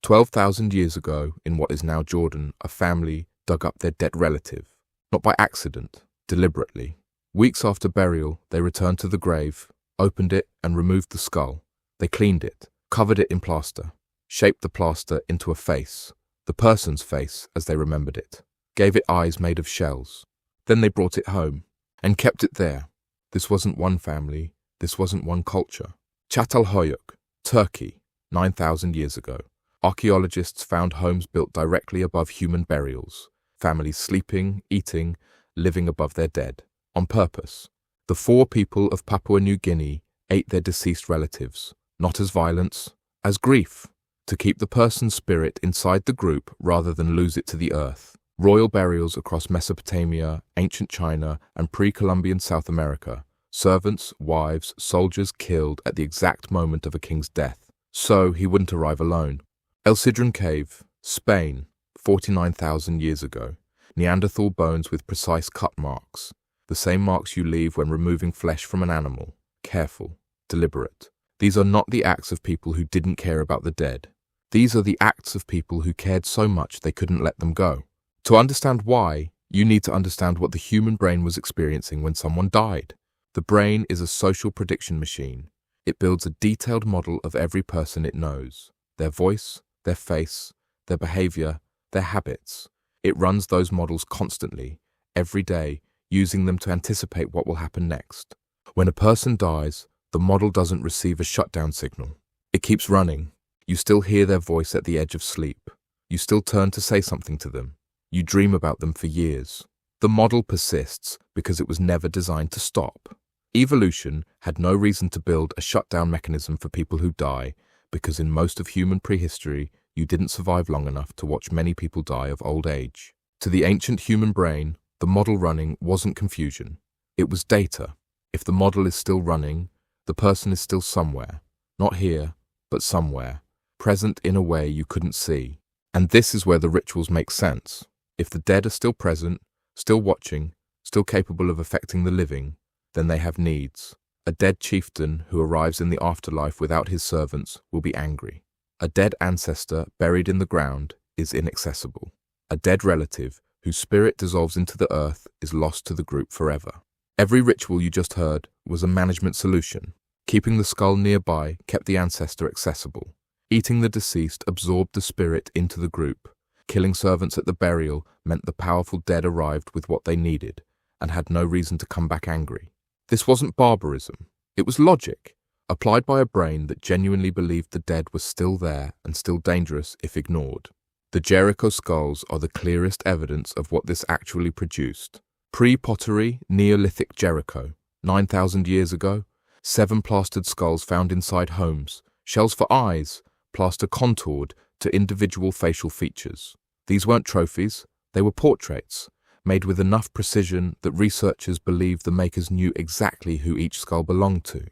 12,000 years ago, in what is now Jordan, a family dug up their dead relative. Not by accident, deliberately. Weeks after burial, they returned to the grave, opened it and removed the skull. They cleaned it, covered it in plaster, shaped the plaster into a face, the person's face as they remembered it, gave it eyes made of shells. Then they brought it home and kept it there. This wasn't one family, this wasn't one culture. Çatalhöyük, Turkey, 9,000 years ago. Archaeologists found homes built directly above human burials, families sleeping, eating, living above their dead, on purpose. The Fore people of Papua New Guinea ate their deceased relatives, not as violence, as grief, to keep the person's spirit inside the group rather than lose it to the earth. Royal burials across Mesopotamia, ancient China, and pre-Columbian South America. Servants, wives, soldiers killed at the exact moment of a king's death, so he wouldn't arrive alone. El Sidrón Cave, Spain, 49,000 years ago. Neanderthal bones with precise cut marks, the same marks you leave when removing flesh from an animal. Careful, deliberate. These are not the acts of people who didn't care about the dead. These are the acts of people who cared so much they couldn't let them go. To understand why, you need to understand what the human brain was experiencing when someone died. The brain is a social prediction machine. It builds a detailed model of every person it knows, their voice, their face, their behavior, their habits. It runs those models constantly, every day, using them to anticipate what will happen next. When a person dies, the model doesn't receive a shutdown signal. It keeps running. You still hear their voice at the edge of sleep. You still turn to say something to them. You dream about them for years. The model persists because it was never designed to stop. Evolution had no reason to build a shutdown mechanism for people who die, because in most of human prehistory, you didn't survive long enough to watch many people die of old age. To the ancient human brain, the model running wasn't confusion. It was data. If the model is still running, the person is still somewhere. Not here, but somewhere. Present in a way you couldn't see. And this is where the rituals make sense. If the dead are still present, still watching, still capable of affecting the living, then they have needs. A dead chieftain who arrives in the afterlife without his servants will be angry. A dead ancestor buried in the ground is inaccessible. A dead relative whose spirit dissolves into the earth is lost to the group forever. Every ritual you just heard was a management solution. Keeping the skull nearby kept the ancestor accessible. Eating the deceased absorbed the spirit into the group. Killing servants at the burial meant the powerful dead arrived with what they needed and had no reason to come back angry. This wasn't barbarism. It was logic, applied by a brain that genuinely believed the dead was still there and still dangerous if ignored. The Jericho skulls are the clearest evidence of what this actually produced. Pre-pottery, Neolithic Jericho, 9,000 years ago, 7 plastered skulls found inside homes, shells for eyes, plaster contoured to individual facial features. These weren't trophies, they were portraits, made with enough precision that researchers believe the makers knew exactly who each skull belonged to.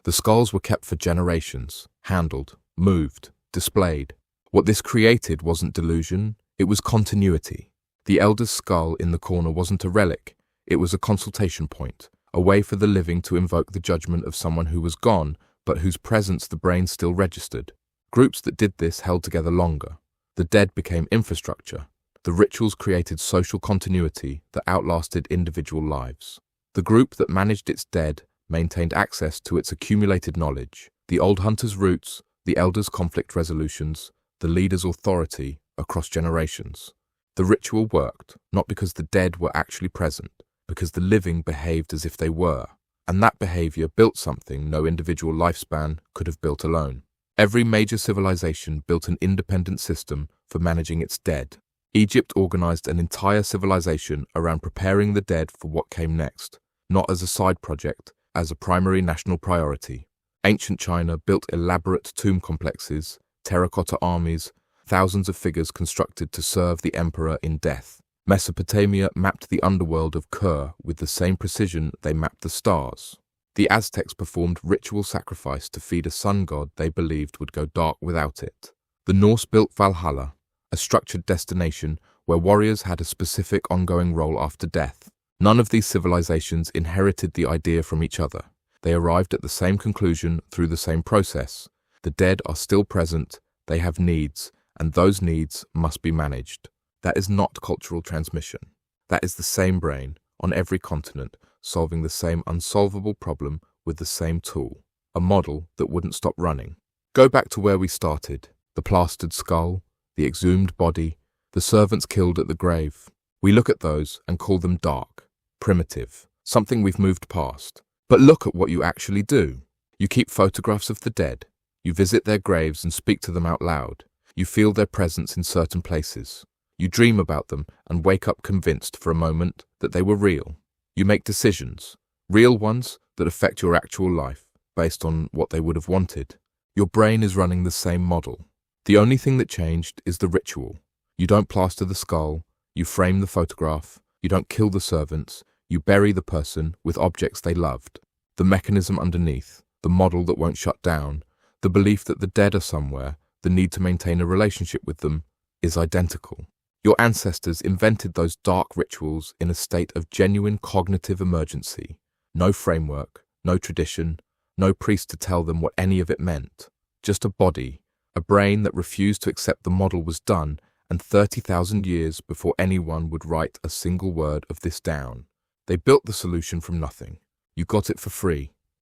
The skulls were kept for generations, handled, moved, displayed. What this created wasn't delusion, it was continuity. The elder's skull in the corner wasn't a relic, it was a consultation point, a way for the living to invoke the judgment of someone who was gone, but whose presence the brain still registered. Groups that did this held together longer. The dead became infrastructure. The rituals created social continuity that outlasted individual lives. The group that managed its dead maintained access to its accumulated knowledge, the old hunter's roots, the elder's conflict resolutions, the leader's authority across generations. The ritual worked, not because the dead were actually present, because the living behaved as if they were, and that behavior built something no individual lifespan could have built alone. Every major civilization built an independent system for managing its dead. Egypt organized an entire civilization around preparing the dead for what came next, not as a side project, as a primary national priority. Ancient China built elaborate tomb complexes, terracotta armies, thousands of figures constructed to serve the emperor in death. Mesopotamia mapped the underworld of Ker with the same precision they mapped the stars. The Aztecs performed ritual sacrifice to feed a sun god they believed would go dark without it. The Norse built Valhalla, a structured destination where warriors had a specific ongoing role after death. None of these civilizations inherited the idea from each other. They arrived at the same conclusion through the same process. The dead are still present, they have needs, and those needs must be managed. That is not cultural transmission. That is the same brain on every continent solving the same unsolvable problem with the same tool, a model that wouldn't stop running. Go back to where we started, the plastered skull, the exhumed body, the servants killed at the grave. We look at those and call them dark, primitive, something we've moved past. But look at what you actually do. You keep photographs of the dead. You visit their graves and speak to them out loud. You feel their presence in certain places. You dream about them and wake up convinced for a moment that they were real. You make decisions, real ones that affect your actual life based on what they would have wanted. Your brain is running the same model. The only thing that changed is the ritual. You don't plaster the skull, you frame the photograph, you don't kill the servants, you bury the person with objects they loved. The mechanism underneath, the model that won't shut down, the belief that the dead are somewhere, the need to maintain a relationship with them, is identical. Your ancestors invented those dark rituals in a state of genuine cognitive emergency. No framework, no tradition, no priest to tell them what any of it meant. Just a body, a brain that refused to accept the model was done, and 30,000 years before anyone would write a single word of this down. They built the solution from nothing. You got it for free.